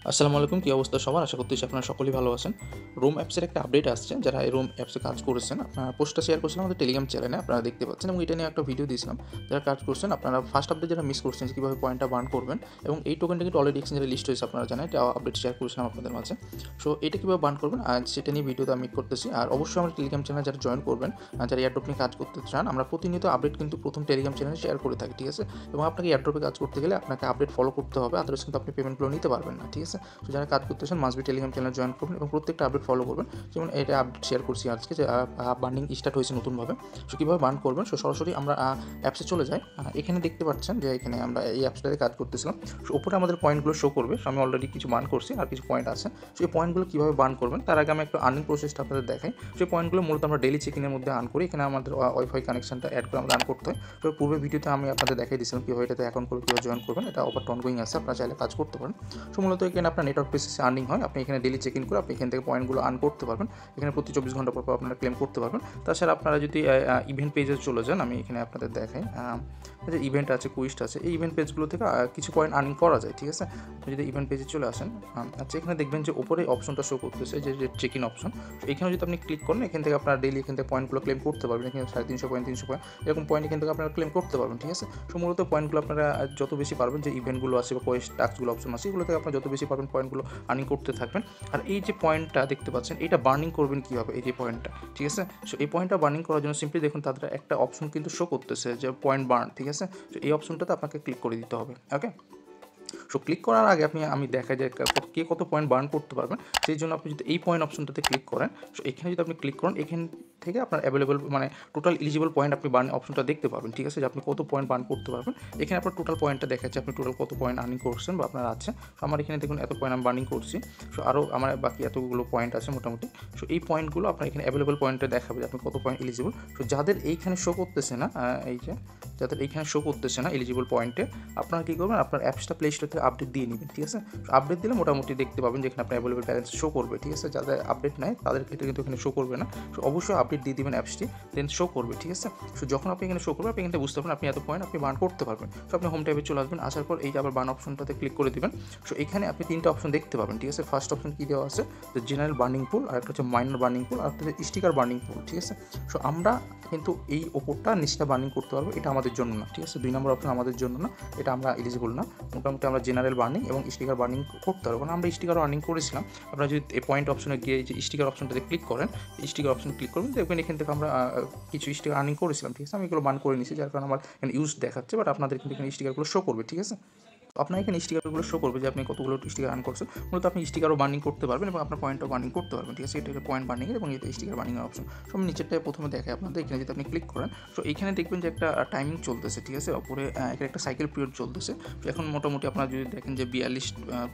আসসালামু আলাইকুম, কী অবস্থা সবার? আশা করতেছি আপনারা সকলেই ভালো আছেন। রুম অ্যাপসের একটা আপডেট আসছে। যারা এই রুম অ্যাপসে কাজ করেছেন, আপনারা পোস্টটা শেয়ার করছিলাম আমাদের টেলিগ্রাম চ্যানেলে, আপনারা দেখতে পাচ্ছেন এবং এটা নিয়ে একটা ভিডিও দিয়েছিলাম। যারা কাজ করছেন আপনারা ফার্স্ট আপডেট যারা মিস করছেন যে কীভাবে পয়েন্টটা বার্ন করবেন, এবং এই টোকেনটা কিন্তু অলরেডি এক্সচেঞ্জে লিস্ট হয়েছে, আপনারা জানেন। এটা আপডেট শেয়ার করেছিলাম আপনাদের মাঝে। সো এটা কীভাবে বার্ন করবেন আজ সেটা নিয়ে ভিডিওতে আমি করতেছি। আর অবশ্যই আমার টেলিগ্রাম চ্যানেলে যারা জয়েন করবেন, যারা এয়ারড্রপ নিয়ে কাজ করতে চান, আমরা প্রতিনিয়ত আপডেট কিন্তু প্রথম টেলিগ্রাম চ্যানেলে শেয়ার করে থাকি, ঠিক আছে? এবং আপনাকে এয়ারড্রপে কাজ করতে গেলে আপনাকে আপডেট ফলো করতে হবে, আদারওয়াইজ কিন্তু আপনি পেমেন্টগুলো নিতে পারবেন না, ঠিক আছে? তো যারা কাজ করতেছেন must be Telegram channel join করবেন এবং প্রত্যেকটা আপডেট ফলো করবেন। যেমন এটা আপডেট শেয়ার করছি আজকে যে বার্নিং স্টার্ট হয়েছে নতুনভাবে। সো কীভাবে বার্ন করবেন, সো সরাসরি আমরা অ্যাপসে চলে যাই। এখানে দেখতে পাচ্ছেন যে এখানে আমরা এই অ্যাপসটাতে কাজ করতেছিলাম। সো উপরে আমাদের পয়েন্টগুলো শো করবে। সো আমি অলরেডি কিছু বার্ন করছি, আর কিছু পয়েন্ট আছে। সো এই পয়েন্টগুলো কীভাবে বার্ন করবেন তার আগে আমি একটু আর্নিং প্রসেসটা আপনাদের দেখাই। সেই পয়েন্টগুলো মূলত আমরা ডেইলি চেকিংয়ের মধ্যে আর্ন করি। এখানে আমাদের ওয়াইফাই কানেকশনটা অ্যাড করে আমরা আর্ন করতে হয়। তো পূর্বের ভিডিওতে আমি আপনাদের দেখাই দিয়েছিলাম কীভাবে এটাতে অ্যাকাউন্ট করে কীভাবে জয়েন করবেন। এটা ওভার অনগোয়িং আছে, আপনারা চাইলে কাজ করতে পারেন। সো মূলত এখানে আপনার নেটওয়ার্ক বেসিসে আর্নিং হয়। আপনি এখানে ডেইলি চেক ইন করে আপনি এখান থেকে পয়েন্টগুলো আর্ন করতে পারবেন। এখানে প্রতি 24 ঘন্টা পর আপনারা ক্লেম করতে পারবেন। তাছাড়া আপনারা যদি ইভেন্ট পেজে চলে যান, আমি এখানে আপনাদের দেখাই যে ইভেন্ট আছে, কুইস্ট আছে, এই ইভেন্ট পেজগুলো থেকে কিছু পয়েন্ট আর্নিং করা যায়, ঠিক আছে? আপনি যদি ইভেন্ট পেজে চলে আসেন, আচ্ছা এখানে দেখবেন যে ওপরে অপশনটা শো করতেছে যে চেক ইন অপশন। এখানে যদি আপনি ক্লিক করেন, এখান থেকে আপনারা ডেইলি এখান থেকে পয়েন্টগুলো ক্লেম করতে পারবেন। এখানে 350 পয়েন্ট, 300 পয়েন্ট, এরকম পয়েন্ট এখান থেকে আপনারা ক্লেম করতে পারবেন, ঠিক আছে? সো মূলত পয়েন্টগুলো আপনারা যত বেশি পারবেন, যে ইভেন্টগুলো আছে বা কোয়েস্ট টাস্কগুলো অপশন আছে, এগুলো থেকে আপনারা যত বেশি পারবেন পয়েন্টগুলো আর্নিং করতে থাকবেন। আর এই যে পয়েন্টটা দেখতে পাচ্ছেন, এটা বার্নিং করবেন কীভাবে, এই যে পয়েন্টটা, ঠিক আছে? সো এই পয়েন্টটা বার্নিং করার জন্য সিম্পলি দেখুন তাদের একটা অপশন কিন্তু শো করতেছে যে পয়েন্ট বার্ন, ঠিক আছে? তো এই অপশনটাতে আপনাকে ক্লিক করে দিতে হবে, ওকে? সো ক্লিক করার আগে আমি দেখাই যে কে কত পয়েন্ট বার্ন করতে পারবেন। সেই জন্য আপনি যদি এই পয়েন্ট অপশনটাতে ক্লিক করেন, সো এখানে যদি আপনি ক্লিক করেন, এখান থেকে আপনার অ্যাভেলেবল মানে টোটাল এলিজিবল পয়েন্ট আপনি বার্ন অপশনটা দেখতে পাবেন, ঠিক আছে? যে আপনি কত পয়েন্ট বার্ন করতে পারবেন। এখানে আপনার টোটাল পয়েন্টটা দেখাচ্ছে আপনি টোটাল কত পয়েন্ট আর্নিং করছেন বা আপনার আছে। সো আমার এখানে দেখুন এত পয়েন্ট আমি বার্নিং করছি। সো আরও আমার বাকি এতগুলো পয়েন্ট আছে মোটামুটি। সো এই পয়েন্টগুলো আপনার এখানে অ্যাভেলেবল পয়েন্টে দেখাবে যে আপনি কত পয়েন্ট এলিজিবল। সো যাদের এইখানে শো করতেছে না, এই যে যাদের এইখানে শো করতেছে না এলিজিবল পয়েন্টে, আপনারা কী করবেন, আপনার অ্যাপসটা প্লে স্টোর থেকে আপডেট দিয়ে নেবেন, ঠিক আছে? আপডেট দিলে মোটামুটি দেখতে পাবেন যে এখানে আপনার অ্যাভেলেবল ব্যালেন্স শো করবে, ঠিক আছে? যাদের আপডেট নেয় তাদের ক্ষেত্রে কিন্তু এখানে শো করবে না। সো অবশ্যই আপডেট দিয়ে দেবেন অ্যাপসটি, দেন শো করবে, ঠিক আছে? সো যখন আপনি এখানে শো করবে, আপনি এখানে বুঝতে পারবেন আপনি এত পয়েন্ট আপনি বার্ন করতে পারবেন। সো আপনি হোম ট্যাবে চলে আসবেন, আসার পর এই যে আবার বার্ন অপশনটাতে ক্লিক করে দেবেন। সো এখানে আপনি 3টা অপশন দেখতে পাবেন, ঠিক আছে? ফার্স্ট অপশন কী দেওয়া আছে, যে জেনারেল বার্নিং পুল, আর একটা হচ্ছে মাইনর বার্নিং পুল, আর একটা হচ্ছে স্টিকার বার্নিং পুল, ঠিক আছে? সো আমরা কিন্তু এই ওপরটা নিচটা বার্নিং করতে পারবো, এটা আমাদের জন্য না, ঠিক আছে? 2 নম্বর অপশন আমাদের জন্য না, এটা আমরা এলিজিবল না। মোটামুটি আমরা জেনারেল বার্নিং এবং স্টিকার বার্নিং করতে পারবো, কারণ আমরা স্টিকারও আর্নিং করেছিলাম। আপনারা যদি এই পয়েন্ট অপশনে গিয়ে যে স্টিকার অপশনটাতে ক্লিক করেন, স্টিকার অপশন ক্লিক করবেন, দেখবেন এখান থেকে আমরা কিছু স্টিকার আর্নিং করেছিলাম, ঠিক আছে? আমি এগুলো বার্ন করে নিয়েছি, যার কারণে আমার এখানে ইউজ দেখাচ্ছে, বাট আপনাদের কিন্তু এখানে স্টিকারগুলো শো করবে, ঠিক আছে? আপনার এখানে স্টিকারগুলো শো করবে যে আপনি কতগুলো স্টিকার আর্ন করছেন। মূলত আপনি স্টিকারও বার্নিং করতে পারবেন এবং আপনার পয়েন্টও বার্নিং করতে পারবেন, ঠিক আছে? এটা হচ্ছে পয়েন্ট বার্নিংয়ের এবং এটা স্টিকার বার্নিংয়ের অপশন। সো আমি নিচেরটায় প্রথমে দেখাই আপনাদের। এখানে যদি আপনি ক্লিক করেন, সো এখানে দেখবেন যে একটা টাইমিং চলতেছে, ঠিক আছে? ওপরে এখানে একটা সাইকেল পিরিয়ড চলতেছে। তো এখন মোটামুটি আপনারা যদি দেখেন যে 42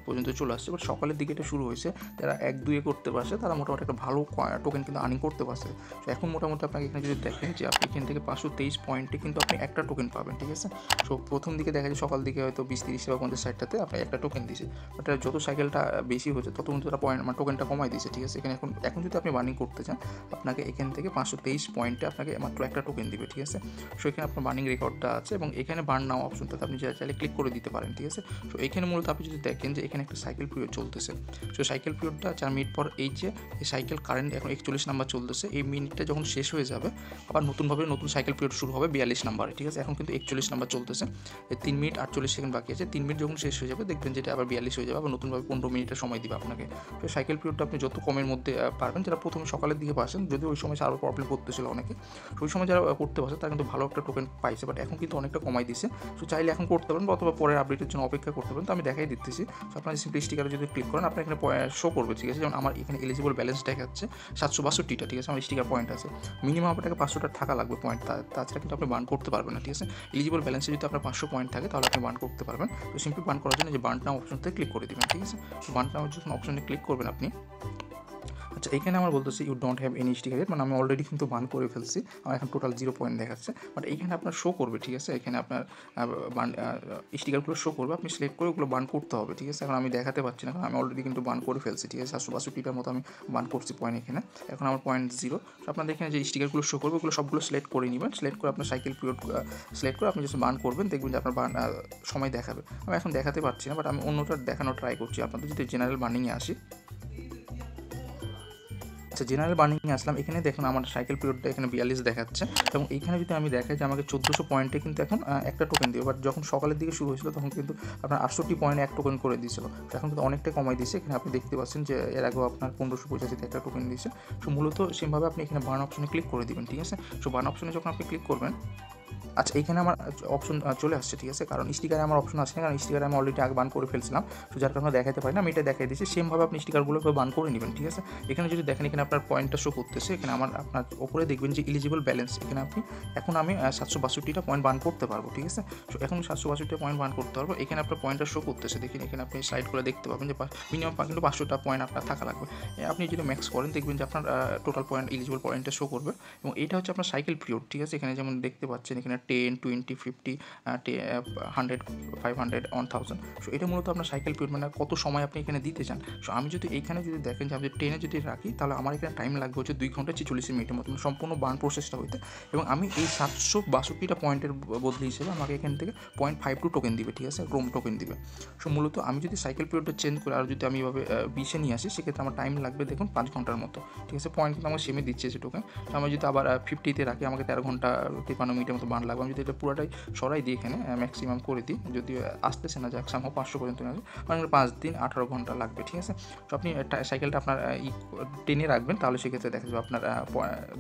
পর্যন্ত চলে আসছে, বাট সকালের দিকে এটা শুরু হয়েছে। যারা 1-2 করতে পারছে তারা মোটামুটি একটা ভালো টোকেন কিন্তু আর্নিং করতে পারছে। তো এখন মোটামুটি আপনাকে এখানে যদি দেখেন যে আপনি এখান থেকে 523 পয়েন্টে কিন্তু আপনি একটা টোকেন পাবেন, ঠিক আছে? সো প্রথম দিকে দেখা যায় সকাল দিকে হয়তো 20-30 বা 50-60টাতে আপনার একটা টোকেন দিছে, বাট যত সাইকেলটা বেশি হচ্ছে তত কিন্তু তারা পয়েন্ট মানে টোকেনটা কমাই দিয়েছে, ঠিক আছে? এখন যদি আপনি বার্নিং করতে চান, আপনাকে এখান থেকে 523 পয়েন্টে আপনাকে মাত্র একটা টোকেন দিবে, ঠিক আছে? সো এখানে আপনার বার্নিং রেকর্ডটা আছে এবং এখানে বার্ন নাও অপশনটাতে আপনি চাইলে ক্লিক করে দিতে পারেন, ঠিক আছে? সো এখানে মূলত আপনি যদি দেখেন যে এখানে একটা সাইকেল পিরিয়ড চলতেছে। সো সাইকেল পিরিয়ডটা 4 মিনিট পর এই যে এই সাইকেল কারেন্ট এখন 41 নাম্বার চলতেছে, এই মিনিটটা যখন শেষ হয়ে যাবে আবার নতুনভাবে নতুন সাইকেল পিরিয়ড শুরু হবে 42 নাম্বারে, ঠিক আছে? এখন কিন্তু 41 নাম্বার চলতেছে, 3 মিনিট 48 সেকেন্ড বাকি আছে। 3 মিনিট যখন শেষ হয়ে যাবে দেখবেন যেটা আবার 42 হয়ে যাবে, আবার নতুনভাবে 15 মিনিটের সময় দিবে আপনাকে। তো সাইকেল পিরিয়ডটা আপনি যত কমের মধ্যে পারবেন, যারা প্রথমে সকালের দিকে পাচ্ছেন, যদিও ওই সময় আরও প্রবলেম করতেছিল অনেকে, ওই সময় যারা করতে পারছে তারা কিন্তু ভালো একটা টোকেন পাইছে, বাট এখন কিন্তু অনেকটা কমাই দিছে। সো চাইলে এখন করতে পারেন অথবা পরের আপডেটের জন্য অপেক্ষা করতে পারেন। তো আমি দেখাই দিতেছি। সো আপনার সিম্পলি স্টিকারে যদি ক্লিক করেন, আপনার এখানে শো করবে, ঠিক আছে? যেমন আমার এখানে এলিজিবল ব্যালেন্স দেখাচ্ছে 762টা, ঠিক আছে? আমার স্টিকার পয়েন্ট আছে। মিনিমাম আপনাকে 500টা থাকা লাগবে পয়েন্ট, তাছাড়া কিন্তু আপনি বার্ন করতে পারবেন না, ঠিক আছে? এলিজিবল ব্যালেন্সে যদি আপনার 500 পয়েন্ট থাকে তাহলে আপনি বার্ন করতে পারবেন। তো সিম্পলি বার্ন করার জন্য যে বার্ন নাও অপশনতে ক্লিক করে দেবেন, ঠিক আছে? বার্ন নাও যখন অপশনে ক্লিক করবেন আপনি, আচ্ছা, এখানে আমার বলতেছে you don't have any sticker yet, মানে আমি অলরেডি কিন্তু বার্ন করে ফেলছি। আমার এখন টোটাল 0 পয়েন্ট দেখাচ্ছে। বাট এইখানে আপনার শো করবে, ঠিক আছে? এখানে আপনার বার্ন স্টিকারগুলো শো করবে। আপনি সিলেক্ট করে ওগুলো বার্ন করতে হবে, ঠিক আছে? এখন আমি দেখাতে পারছি না, কারণ আমি অলরেডি কিন্তু বার্ন করে ফেলছি, ঠিক আছে? 762টার মতো আমি বার্ন করছি পয়েন্ট এখানে। এখন আমার পয়েন্ট 0। তো আপনাদের এখানে যে স্টিকারগুলো শো করবে ওগুলো সবগুলো সিলেক্ট করে নেবেন। সিলেক্ট করে আপনার সাইকেল পিরিয়ড সিলেক্ট করে আপনি যখন বার্ন করবেন দেখবেন যে আপনার বার্ন সময় দেখাবে। আমি এখন দেখাতে পারছি না, বাট আমি অন্যটা দেখানোর ট্রাই করছি আপনাদের। যদি জেনারেল বার্নিংয়ে আসি, আচ্ছা, জেনারেল বার্নিংয়ে আসলাম। এখানে দেখুন আমার সাইকেল পিরিয়ডটা এখানে 42 দেখাচ্ছে, এবং এইখানে যদি আমি দেখাই যে আমাকে 1400 পয়েন্টে কিন্তু এখন একটা টোকেন দিবে। বাট যখন সকালের দিকে শুরু হয়েছিল তখন কিন্তু আপনার 68 পয়েন্টে এক টোকেন করে দিয়েছিল। এখন কিন্তু অনেকটাই কমাই দিয়েছে। এখানে আপনি দেখতে পাচ্ছেন যে এর আগেও আপনার 1585 একটা টোকেন দিয়েছে। সো মূলত সেমভাবে আপনি এখানে বার্ন অপশনে ক্লিক করে দিবেন, ঠিক আছে? সো বার্ন অপশনে যখন আপনি ক্লিক করবেন, আচ্ছা, এইখানে আমার অপশন চলে আসছে, ঠিক আছে? কারণ স্টিকারে আমার অপশন আসছে না, কারণ স্টিকারে আমি অলরেডি আগে বান করে ফেলছিলাম। তো যার কারণে দেখাতে পারি না, আমি এটা দেখাই দিচ্ছি। সেমভাবে আপনি স্টিকারগুলোকে বান করে নেবেন, ঠিক আছে? এখানে যদি দেখেন, এখানে আপনার পয়েন্টটা শো করতেছে। এখানে আপনার ওপরে দেখবেন যে এলিজিবল ব্যালেন্স। এখানে এখন আমি 762টা পয়েন্ট বান করতে পারবো, ঠিক আছে? সো এখন 762টা পয়েন্ট বান করতে পারবো। এখানে আপনার পয়েন্টটা শো করতেছে, দেখেন এখানে আপনি সাইড করে দেখতে পাবেন যে মিনিমাম কিন্তু 500টা পয়েন্ট আপনার থাকা লাগবে। আপনি যদি ম্যাক্স করেন দেখবেন যে আপনার টোটাল পয়েন্ট এলিজিবল পয়েন্টটা শো করবে। এবং এটা হচ্ছে আপনার সাইকেল পিরিয়ড, ঠিক আছে? এখানে যেমন দেখতে পাচ্ছেন এখানে 10, 20, 50, 100, 500, 1000। সো এটা মূলত আপনার সাইকেল পিরিয়ড, মানে কত সময় আপনি এখানে দিতে চান। সো আমি যদি এইখানে যদি দেখেন যে আমি 10-এ যদি রাখি, তাহলে আমার এখানে টাইম লাগবে হচ্ছে 2 ঘন্টা 46 মিনিটের মতো, সম্পূর্ণ বার্ন প্রসেসটা হইতে। এবং আমি এই 762টা পয়েন্টের বদলি হিসেবে আমাকে এখান থেকে 0.52 টোকেন দিবে, ঠিক আছে? ক্রোম টোকেন দিবে। সো মূলত আমি যদি সাইকেল পিরিয়ডটা চেঞ্জ করে আর যদি আমি এভাবে 20-এ নিয়ে আসি, সেক্ষেত্রে আমার টাইম লাগবে দেখুন 5 ঘন্টার মতো, ঠিক আছে? পয়েন্ট কিন্তু আমার সেমে দিচ্ছে যে টোকেন। তো আমি যদি আবার 50-তে রাখি, আমাকে 13 ঘন্টা 53 মিনিটের মতো বার্ন লাগবে। আমি যদি এটা পুরোটাই সরাই দিই, এখানে ম্যাক্সিমাম করে দিই, যদি আসতেছে না, যাক সামহ 500 পর্যন্ত না, মানে 5 দিন 18 ঘন্টা লাগবে, ঠিক আছে? তো আপনি সাইকেলটা আপনার 10-এ রাখবেন, তাহলে সেক্ষেত্রে দেখা যাবে আপনার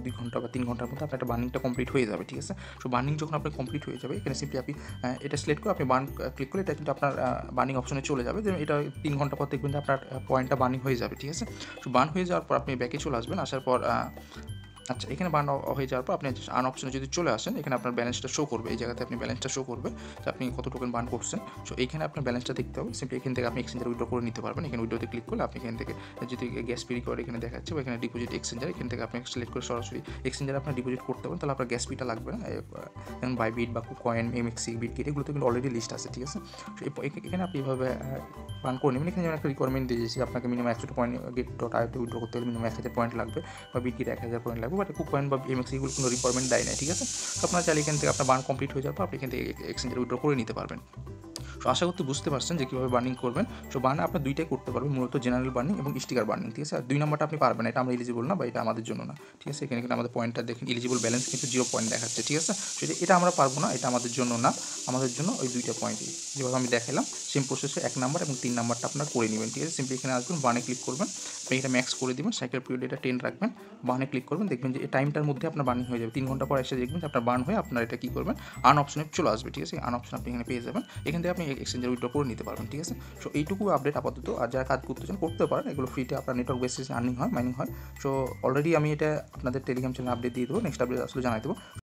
2 ঘন্টা বা 3 ঘন্টার মধ্যে আপনার একটা বার্নিংটা কমপ্লিট হয়ে যাবে, ঠিক আছে? সো বার্নিং যখন আপনার কমপ্লিট হয়ে যাবে, এখানে সিম্পলি আপনি এটা সিলেক্ট করে আপনি বার্ন ক্লিক করে এটা কিন্তু আপনার বার্নিং অপশনে চলে যাবে। যে এটা 3 ঘন্টা পর দেখবেন যে আপনার পয়েন্টটা বার্নিং হয়ে যাবে, ঠিক আছে? সো বার্ন হয়ে যাওয়ার পর আপনি ব্যাকে চলে আসবেন। আসার পর আচ্ছা, এখানে বার্ন হয়ে যাওয়ার পর আপনি আর্ন অপশনে যদি চলে আসেন, এখানে আপনার ব্যালেন্সটা শো করবে। এই জায়গাতে আপনি ব্যালেন্সটা শো করবে যে আপনি কত টোকেন বার্ন করছেন। সো এইখানে আপনার ব্যালেন্সটা দেখতে হবে। সিম্পলি এখান থেকে আপনি এক্সচেঞ্জার উইথড্র করে নিতে পারবেন। এখানে উইথড্রোতে ক্লিক করলে আপনি এখান থেকে যদি গ্যাস ফি রিকোয়ার্ড এখানে দেখাচ্ছে, বা এখানে ডিপোজিট এক্সচেঞ্জার, এখান থেকে আপনি সিলেক্ট করে সরাসরি এক্সচেঞ্জারে আপনার ডিপোজিট করতে পারেন। তাহলে আপনার গ্যাস ফিটা লাগবে না। যেমন বাইবিট বা কুকয়েন, এমএক্সি, বিটগেট, এগুলোতে কিন্তু অলরেডি লিস্ট আছে, ঠিক আছে? সো এখানে আপনি এইভাবে বার্ন করে নেবেন। এখানে যেমন একটা রিকোয়ারমেন্ট দিয়েছি, আপনাকে মিনিমাম 100 পয়েন্ট get.io উইথড্র করতে হলে মিনিমাম 1000 পয়েন্ট লাগবে, বা বিটগেট 1000 পয়েন্ট লাগবে। বাট কুকয়েন বা এমএক্সি এগুলো কোনো রিকোয়ারমেন্ট দেয় না, ঠিক আছে? তো আপনার চাইলে এখান থেকে আপনার বার্ন কমপ্লিট হয়ে যাওয়ার পর আপনি এখান থেকে এক্সচেঞ্জার উইথড্র করে নিতে পারবেন। সো আশা করতে বুঝতে পারছেন যে কীভাবে বার্নিং করবেন। সো বার্ন আপনার দুইটাই করতে পারবেন, মূলত জেনারেল বার্নিং এবং স্টিকার বার্নিং, ঠিক আছে? আর 2 নম্বরটা আপনি পারবেন না, এটা আমরা এলিজিবল না, বা এটা আমাদের জন্য না, ঠিক আছে? এখানে কিন্তু আমাদের পয়েন্টটা দেখেন, এলিজিবল ব্যালেন্স কিন্তু 0 পয়েন্ট দেখাচ্ছে, ঠিক আছে? সো এটা আমরা পারবো না, এটা আমাদের জন্য না। আমাদের জন্য ওই 2টা পয়েন্টই যেভাবে আমি দেখালাম সেম প্রসেসে 1 নাম্বার এবং 3 নাম্বারটা আপনার করে নেবেন, ঠিক আছে? সিম্পলি এখানে আসবেন, বার্নে ক্লিক করবেন, আপনি এটা ম্যাক্স করে দেবেন, সাইকেল পিরিয়ড এটা 10 রাখবেন, বার্নে ক্লিক করবেন, দেখবেন যে এই টাইমটার মধ্যে আপনার বার্নিং হয়ে যাবে। 3 ঘন্টা পর এসে দেখবেন যে আপনার বার্ন হয়ে আপনার এটা কী করবেন, আর্ন অপশনে চলে আসবে, ঠিক আছে? আর্ন অপশন আপনি এখানে পেয়ে যাবেন। এখান থেকে আপনি এক্সচেঞ্জার উইথড্র করে নিতে পারবেন, ঠিক আছে? সো এইটুকু আপডেট আপাতত। আর যারা কাজ করতে চান করতে পারেন, এগুলো ফ্রিতে আপনার নেটওয়ার্ক বেসিসে আর্নিং হয়, মাইনিং হয়। সো অলরেডি আমি এটা আপনাদের টেলিগ্রাম চ্যানেলে আপডেট দিয়ে দেবো, নেক্সট আপডেট আসলে জানাই দেবো।